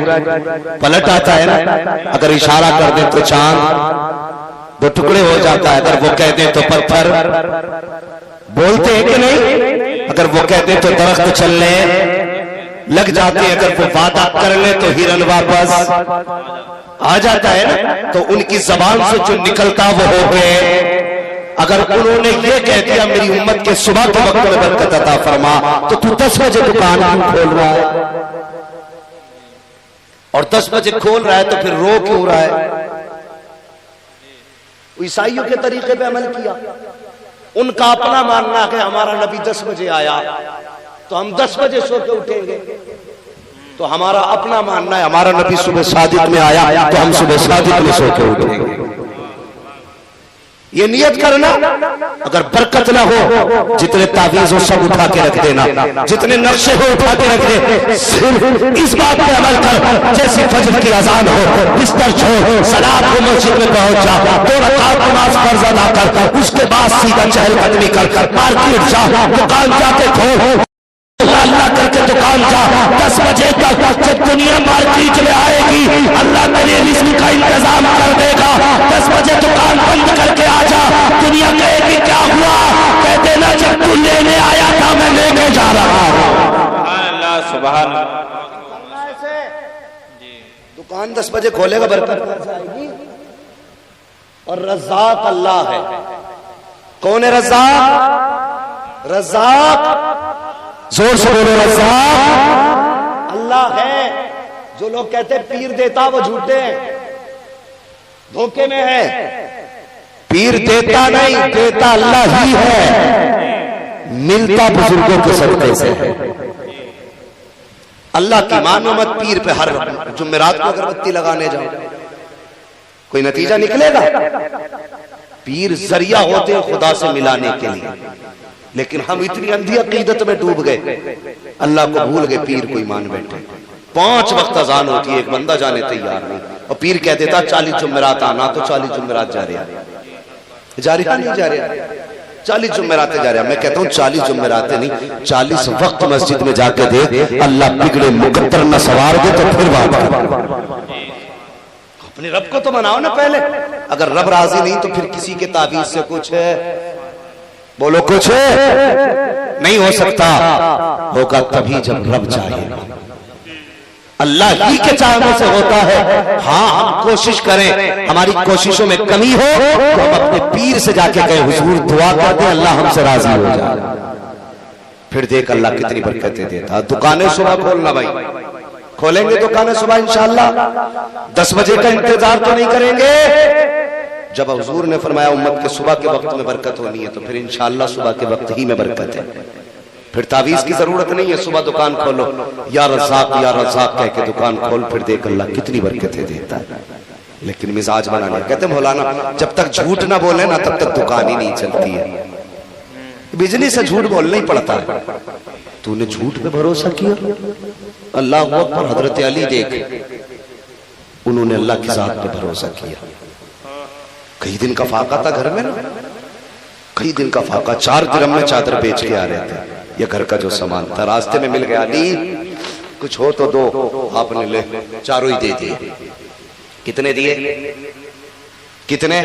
Speaker 1: پلٹ آتا ہے نا، اگر اشارہ کر دیں تو چاند دو ٹکڑے ہو جاتا ہے، اگر وہ کہہ دیں تو پتھر بولتے ہیں کہ نہیں، اگر وہ کہہ دیں تو درخت چلنے لگ جاتے ہیں، اگر وہ وعدہ کر لے تو ہرن واپس آ جاتا ہے نا، تو ان کی زبان سے جو نکلتا وہ ہو گئے۔ اگر انہوں نے یہ کہہ دیا میری امت کے صبح کے وقت میں برکت عطا فرما، تو 10 بجے دکان کیوں کھول رہا ہے؟ اور 10 بجے کھول رہا ہے تو پھر رو کیوں رہا ہے؟ عیسائیوں کے طریقے پہ عمل کیا، ان کا اپنا ماننا ہے کہ ہمارا نبی 10 بجے آیا تو ہم 10 بجے سو کے اٹھیں گے، تو ہمارا اپنا ماننا ہے ہمارا نبی صبح صادق میں آیا تو ہم صبح صادق میں سو کے اٹھیں گے۔ یہ نیت کرنا، اگر برکت نہ ہو جتنے تعویذ ہو سب اٹھا کے رکھ دینا، جتنے نقشے ہو اٹھا کے رکھ دے، صرف اس بات پہ عمل کر جیسی فجر کی اذان ہو بستر چھوڑ صلاۃ کو مسجد میں پہنچ جا، 2 رکعت نماز فرض ادا کر، اس کے بعد سیدھا چہل قدمی کر، مارکیٹ جا، دکان جا کے کھول، اللہ کر کے دکان جا، 10 بجے تک جب دنیا مارکیٹ میں آئے گی اللہ تیرے رزق کا انتظام کر دے گا۔ 10 بجے دکان بند کر کے آ جا، دنیا کہے گی کیا ہوا، کہہ دینا جب تو لینے آیا تھا میں لے کے جا رہا ہوں۔
Speaker 2: سبحان اللہ، سبحان اللہ۔
Speaker 1: دکان 10 بجے کھولے گا برکت آئے گی، اور رزاق اللہ ہے۔ کون ہے رزاق؟ رزاق زور سے بولو، رزاق اللہ ہے۔ جو لوگ کہتے پیر دیتا وہ جھوٹے ہیں، دھوکے میں ہے۔ پیر دیتا نہیں، دیتا اللہ ہی ہے، ملتا بزرگوں کے صدقے سے ہے۔ اللہ کی مانو مت، پیر پہ ہر جمعرات کو اگربتی لگانے جاؤ، کوئی نتیجہ نکلے گا؟ پیر ذریعہ ہوتے ہیں خدا سے ملانے کے لیے، لیکن ہم اتنی اندھی عقیدت میں ڈوب گئے، اللہ کو بھول گئے، پیر کو ایمان بیٹھے۔ 5 وقت اذان ہوتی ہے، ایک بندہ جانے تیار نہیں، اور پیر کہہ دیتا 40 جمعرات آنا، تو 40 جمعرات جا رہا نہیں جا رہا، 40 جمعرات جا رہا۔ میں کہتا ہوں 40 جمعرات نہیں، 40 وقت مسجد میں جا کے دے، اللہ بگڑے مقدر نہ سوار دے تو پھر واپس۔ اپنے رب کو تو مناؤ نا پہلے، اگر رب راضی نہیں تو پھر کسی کے تعویذ سے کچھ ہے، بولو کچھ نہیں ہو سکتا، ہوگا تبھی جب رب چاہے، اللہ ہی کے چاہنے سے ہوتا ہے۔ ہاں ہم کوشش کریں، ہماری کوششوں میں کمی ہو تو ہم اپنے پیر سے جا کے کہیں حضور دعا کر دیں اللہ ہم سے راضی ہو جائے، پھر دیکھ اللہ کتنی برکتیں دیتا۔ دکانیں صبح کھولنا بھائی، کھولیں گے دکانیں صبح انشاءاللہ، 10 بجے کا انتظار تو نہیں کریں گے۔ جب حضور نے فرمایا امت کے صبح کے وقت میں برکت ہونی ہے تو پھر انشاءاللہ صبح کے وقت ہی میں برکت ہے، پھر تعویذ کی ضرورت نہیں ہے، صبح دکان کھولو، یا رزاق کہہ کے دکان کھول، پھر دیکھ اللہ کتنی برکتیں دیتا ہے۔ لیکن مزاج بنا لیا، کہتے ہیں مولانا جب تک جھوٹ نہ بولے نا تب تک دکان ہی نہیں چلتی ہے، بجلی سے جھوٹ بولنا ہی پڑتا ہے۔ تو نے جھوٹ پہ بھروسہ کیا، اللہ اکبر، حضرت علی دیکھ، انہوں نے اللہ کی ذات پہ بھروسہ کیا۔ کئی دن کا فاقہ تھا گھر میں نا، کئی دن کا فاقہ، 4 درہم میں چادر بیچ کے آ رہے تھے، یہ گھر کا جو سامان تھا، راستے میں مل گیا، علی کچھ ہو تو دو، آپ نے لے 4 ہی دے دیے۔ کتنے دیے؟ کتنے؟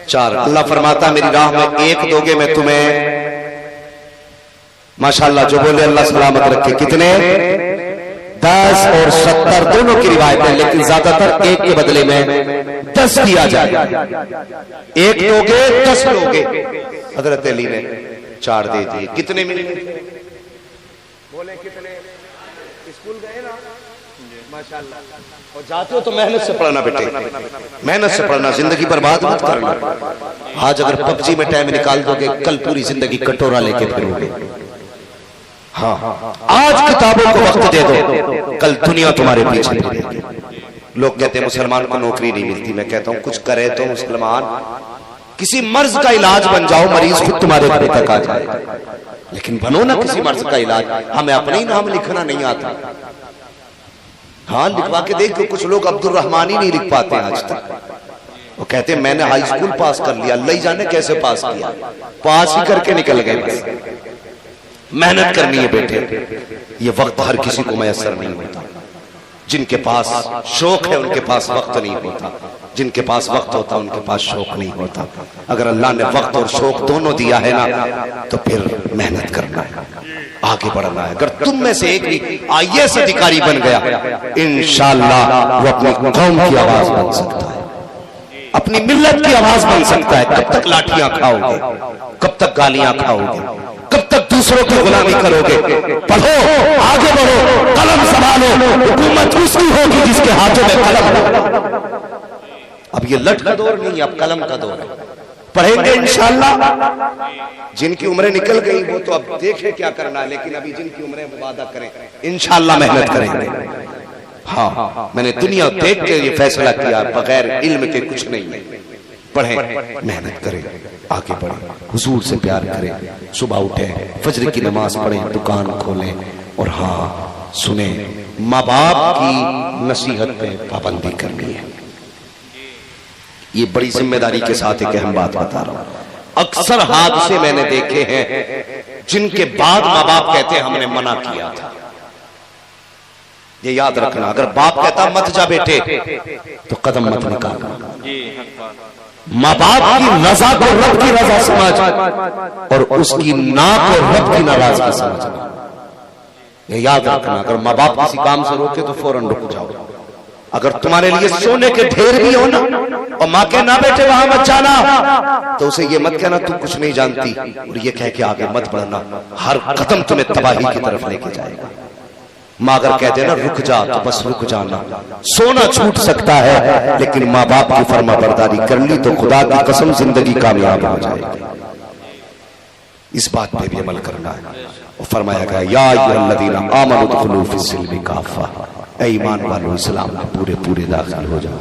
Speaker 1: 4۔ اللہ فرماتا میری راہ میں 1 دو گے میں تمہیں، ماشاءاللہ جو بولے اللہ سلامت رکھے، کتنے؟ 10 اور 70 دونوں کی روایت ہے، لیکن زیادہ تر 1 کے بدلے میں 10 دیا جائے، 1 دو گے 10 لو گے۔ حضرت علی نے 4 دے دیے۔ کتنے ملے؟ بولے کتنے؟ اسکول گئے نا ماشاءاللہ، اور جاتے ہو تو محنت سے پڑھنا بیٹے، محنت سے پڑھنا، زندگی برباد مت کرنا۔ آج اگر پبجی میں ٹائم نکال دو گے کل پوری زندگی کٹورا لے کے پھرو گے۔ ہاں آج کتابوں کو وقت دے دو، کل دنیا تمہارے پیچھے پھرے گی۔ لوگ کہتے ہیں مسلمان کو نوکری نہیں ملتی، میں کہتا ہوں کچھ کرے تو مسلمان کسی مرض کا علاج بن جاؤ، مریض خود تمہارے گھر تک آ جائے، لیکن بنو نا کسی مرض کا علاج۔ ہمیں اپنے ہی نام لکھنا نہیں آتا، ہاں لکھوا کے دیکھ، کچھ لوگ عبد الرحمن ہی نہیں لکھ پاتے آج تک، وہ کہتے ہیں میں نے ہائی اسکول پاس کر لیا، اللہ ہی جانے کیسے پاس کیا، پاس ہی کر کے نکل گئے بس۔ محنت کرنی ہے بیٹے، یہ وقت ہر کسی کو میسر نہیں ہوتا، جن کے پاس شوق ہے ان کے پاس وقت نہیں ہوتا، جن کے پاس وقت ہوتا ان کے پاس شوق نہیں ہوتا۔ اگر اللہ نے وقت اور شوق دونوں دیا ہے نا تو پھر محنت کرنا ہے، آگے بڑھنا ہے۔ اگر تم میں سے ایک بھی IAS ادھیکاری بن گیا انشاءاللہ وہ اپنی قوم کی آواز بن سکتا ہے، اپنی ملت کی آواز بن سکتا ہے۔ کب تک لاٹھیاں کھاؤ گے، کب تک گالیاں کھاؤ گے، کب تک دوسروں کی غلامی کرو گے؟ پڑھو، آگے بڑھو، قلم سنبھالو، حکومت اس کی ہوگی جس کے ہاتھوں میں قلم ہو۔ اب یہ لٹ کا دور نہیں، اب قلم کا دور ہے۔ پڑھیں گے انشاءاللہ، جن کی عمریں نکل گئی وہ تو اب دیکھیں کیا کرنا ہے، لیکن ابھی جن کی عمریں وعدہ کریں انشاءاللہ محنت کریں گے۔ ہاں میں نے دنیا دیکھ کے یہ فیصلہ کیا، بغیر علم کے کچھ نہیں ہے۔ پڑھیں، محنت کریں، آگے بڑھیں، حضور سے پیار کریں، صبح اٹھیں، فجر کی نماز پڑھیں، دکان کھولیں، اور ہاں سنیں، ماں باپ کی نصیحت پہ پابندی کرنی ہے۔ یہ بڑی ذمہ داری کے ساتھ ایک اہم بات بتا رہا ہوں۔ اکثر حادثے میں نے دیکھے ہیں جن کے بعد ماں باپ کہتے ہیں ہم نے منع کیا تھا۔ یہ یاد رکھنا، اگر باپ کہتا مت جا بیٹے تو قدم مت نکالنا۔ ماں باپ کی رضا کو رب کی رضا سمجھ اور اس کی نا کو رب کی ناراضگی سمجھنا، یہ یاد رکھنا۔ اگر ماں باپ کسی کام سے روکے تو فوراً رک جاؤ۔ اگر تمہارے لیے سونے کے ڈھیر بھی ہو نا اور ماں کہ نہ بیٹے وہاں مت جانا، تو اسے یہ مت کہنا تم کچھ نہیں جانتی، اور یہ کہہ کے آگے مت بڑھنا، ہر قدم تمہیں تباہی کی طرف لے کے جائے گا۔ ماں اگر کہہ دینا رک جا تو بس رک جانا۔ سونا چھوٹ سکتا ہے لیکن ماں باپ کی فرما برداری کر لی تو خدا کی قسم زندگی کامیاب ہو جائے گی۔ اس بات پہ بھی عمل کرنا ہے۔ اور فرمایا گیا یا ایھا الذین آمنوا ادخلوا فی السلم کافہ، اے ایمان والو اسلام میں پورے داخل ہو جاؤ۔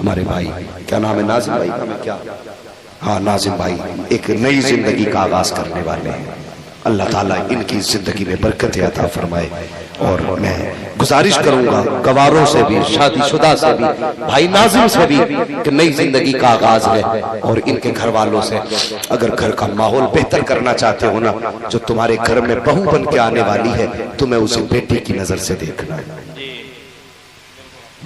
Speaker 1: ہمارے بھائی کیا نام ہے ناظم بھائی کا میں کیا ہاں ناظم بھائی ایک نئی زندگی کا آغاز کرنے والے ہیں اللہ تعالیٰ ان کی زندگی میں برکت عطا فرمائے اور میں گزارش کروں گا گواروں سے بھی شادی شدہ سے بھی بھائی ناظم سے بھی کہ نئی زندگی کا آغاز ہے اور ان کے گھر والوں سے اگر گھر کا ماحول بہتر کرنا چاہتے ہو نا جو تمہارے گھر میں بہو بن کے آنے والی ہے تمہیں اسے بیٹی کی نظر سے دیکھنا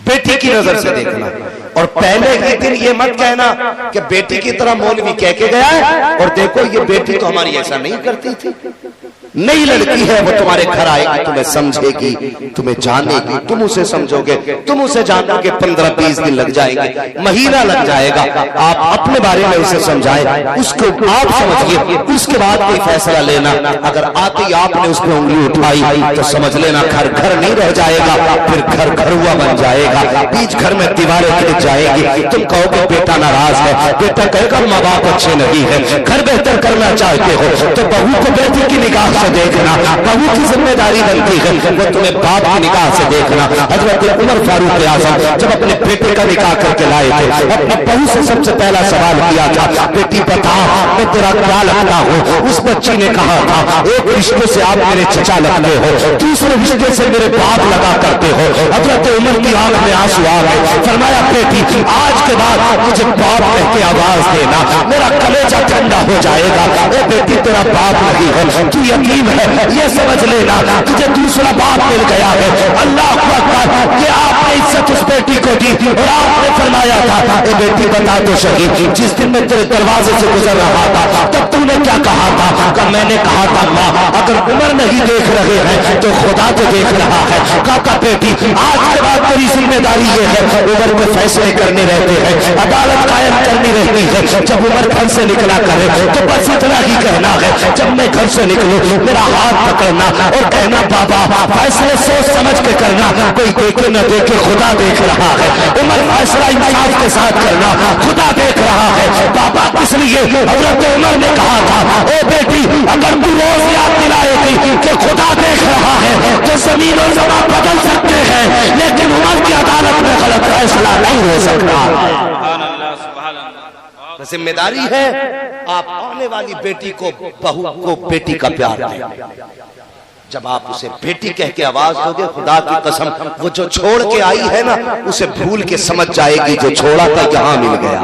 Speaker 1: بیٹی کی نظر سے دیکھنا اور پہلے ہی دن یہ مت کہنا کہ بیٹی کی طرح مولوی کہہ کے گیا ہے اور دیکھو یہ بیٹی تو ہماری ایسا نہیں کرتی تھی نئی لڑکی ہے وہ تمہارے گھر آئے گی تمہیں سمجھے گی تمہیں جانے گی تم اسے سمجھو گے تم اسے جانو گے 15-20 دن لگ جائیں گے مہینہ لگ جائے گا آپ اپنے بارے میں اسے سمجھائیں اس کو آپ سمجھئے اس کے بعد کوئی فیصلہ لینا اگر آتے ہی آپ نے اس کو انگلی اٹھائی تو سمجھ لینا گھر گھر نہیں رہ جائے گا پھر گھر گھروا بن جائے گا بیچ گھر میں دیواریں گر جائے گی تم کہو گے بیٹا ناراض ہے بیٹا کہے گا ماں باپ اچھے نہیں ہے گھر بہتر کرنا چاہتے ہو تو بہو کو بیٹی کی نگاہ سے دیکھنا بہو کی ذمہ داری بنتی ہے وہ تمہیں باپ کی نگاہ سے دیکھنا حضرت عمر فاروق اعظم جب اپنے بیٹے کا نکاح کر کے لائے تھے اپنے بہو سے سب سے پہلا سوال کیا تھا بیٹی بتا میں تیرا کیا لگتا ہوں اس بچی نے کہا تھا ایک رشتے سے آپ میرے چچا لگتے ہو دوسرے رشتے سے میرے باپ لگا کرتے ہو حضرت عمر کی آنکھ میں آنسو آ گئے فرمایا بیٹی آج کے بعد مجھے باپ کہہ کے آواز دینا میرا کلیجہ ٹھنڈا ہو جائے گا اے بیٹی تیرا باپ نہیں ہے تو یقین ہے یہ سمجھ لینا تجھے دوسرا باپ مل گیا ہے اللہ اکبر کہ آپ نے عزت اس بیٹی کو دی اور آپ نے فرمایا تھا اے بیٹی بتا تو صحیح جس دن میں تیرے دروازے سے گزر رہا تھا تب تو نے کیا کہا تھا کہ میں نے کہا تھا ماں اگر عمر نہیں دیکھ رہے ہیں تو خدا تو دیکھ رہا ہے کہا بیٹی آج کے بعد تیری ذمہ داری یہ ہے عمر میں فیصلے کرنے رہتے ہیں عدالت قائم کرنی رہتی ہے جب عمر گھر سے نکلا کرے تو بس اتنا ہی کہنا ہے جب میں گھر سے نکلوں میرا ہاتھ پکڑنا اور کہنا بابا فیصلے سوچ سمجھ کے کرنا کوئی دیکھے نہ دیکھے خدا دیکھ رہا ہے عمر فیصلہ انصاف کے ساتھ کرنا خدا دیکھ رہا ہے بابا اس لیے حضرت عمر نے کہا تھا اے بیٹی اگر تو روز یاد دلائے گی کہ خدا دیکھ رہا ہے تو زمین اور زمان بدل سکتے ہیں لیکن عمر کی عدالت میں غلط فیصلہ نہیں ہو سکتا ذمہ داری ہے آپ آنے والی بیٹی کو بہو کو بیٹی کا پیار دیں جب آپ اسے بیٹی کہہ کے آواز دو گے خدا کی قسم وہ جو چھوڑ کے آئی ہے نا اسے بھول کے سمجھ جائے گی جو چھوڑا تھا یہاں مل گیا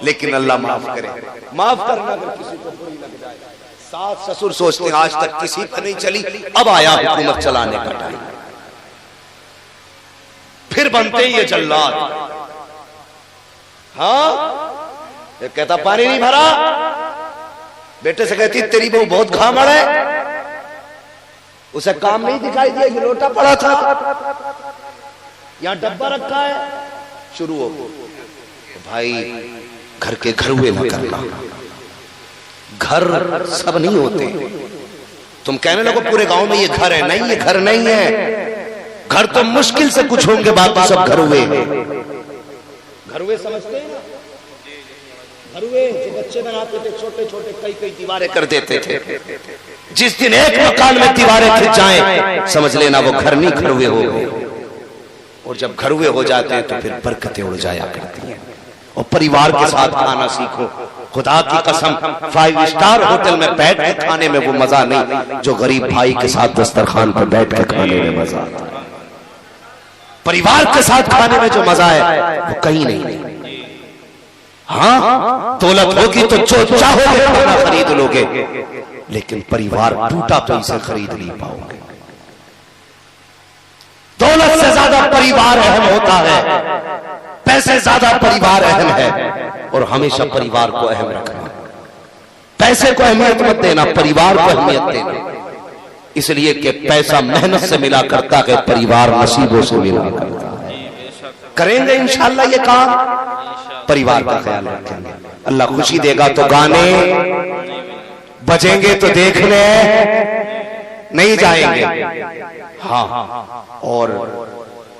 Speaker 1: لیکن اللہ معاف کرے معاف کرنا اگر کسی کو بری لگ جائے ساس سسر سوچتے ہیں آج تک کسی پر نہیں چلی اب آیا حکومت چلانے کا ٹائم پھر بنتے ہیں یہ جلاد ہاں یہ کہتا پانی نہیں بھرا بیٹے سے کہتی تیری بہو بہت گھامڑ ہے اسے کام نہیں دکھائی دیا یہ لوٹا پڑا تھا یہاں ڈبہ رکھا ہے شروع ہو بھائی گھر کے گھر ہوئے نہ کرنا گھر سب نہیں ہوتے تم کہنے لگو پورے گاؤں میں یہ گھر ہے نہیں یہ گھر نہیں ہے گھر تو مشکل سے کچھ ہوں گے باقی سب گھر ہوئے گھر ہوئے سمجھتے ہیں گھر ہوئے جو بچے بناتے تھے چھوٹے چھوٹے کئی دیواریں کر دیتے تھے جس دن ایک مکان میں دیواریں کھنچ جائیں سمجھ لینا وہ گھر نہیں گھر ہوئے ہو گئے اور جب گھر ہوئے ہو جاتے ہیں تو پھر برکتیں اڑ جایا کرتی ہیں اور پریوار کے ساتھ کھانا سیکھو خدا کی قسم 5 اسٹار ہوٹل میں بیٹھ کے کھانے میں وہ مزہ نہیں جو غریب بھائی کے ساتھ دسترخوان پر بیٹھ کے کھانے میں مزہ آتا ہے پریوار کے ساتھ کھانے میں جو مزہ ہے وہ کہیں نہیں ہاں دولت ہوگی تو جو چاہو گے کھانا خرید لوگے لیکن پریوار ٹوٹا تو اسے خرید نہیں پاؤ گے دولت سے زیادہ پریوار اہم ہوتا ہے پیسے زیادہ پریوار اہم ہے اور ہمیشہ پریوار کو اہم رکھنا پیسے کو اہمیت مت دینا پریوار کو اہمیت دینا اس لیے کہ پیسہ محنت سے ملا کرتا ہے پریوار نصیبوں سے ملا کرتا ہے کریں گے انشاءاللہ یہ کام پریوار کا خیال رکھیں گے اللہ خوشی دے گا تو گانے بجیں گے تو دیکھنے نہیں جائیں گے ہاں اور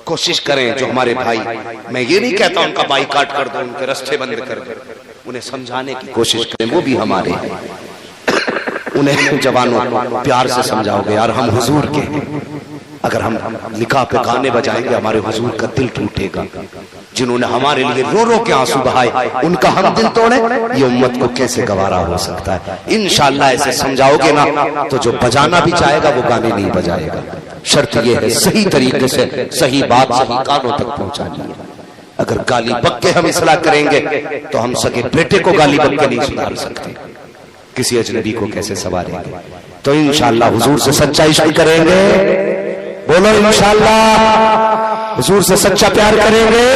Speaker 1: کوشش کریں جو ہمارے بھائی میں یہ نہیں کہتا ان کا بائیکاٹ کر دو ان کے رستے بند کر دو انہیں سمجھانے کی کوشش کریں وہ بھی ہمارے ہیں انہیں جوانوں پیار سے سمجھاؤ گے یار ہم حضور کے اگر ہم نکاح پہ گانے بجائیں گے ہمارے حضور کا دل ٹوٹے گا جنہوں نے ہمارے لیے رو رو کے آنسو بہائے، ان کا ہم دل توڑے، یہ امت کو کیسے گوارا ہو سکتا ہے؟ انشاءاللہ ایسے سمجھاؤ گے نا تو جو بجانا بھی چاہے گا وہ گانے نہیں بجائے گا۔ شرط یہ ہے صحیح طریقے سے صحیح بات صحیح کانوں تک پہنچانی ہے۔ اگر گالی بک کے ہم اصلاح کریں گے تو ہم سگے بیٹے کو گالی بک کے نہیں سدھار سکتے، کسی اجنبی کو کیسے سواریں گے؟ تو انشاءاللہ حضور سے سچا عشق کریں گے، بولو انشاءاللہ حضور سے سچا پیار کریں گے،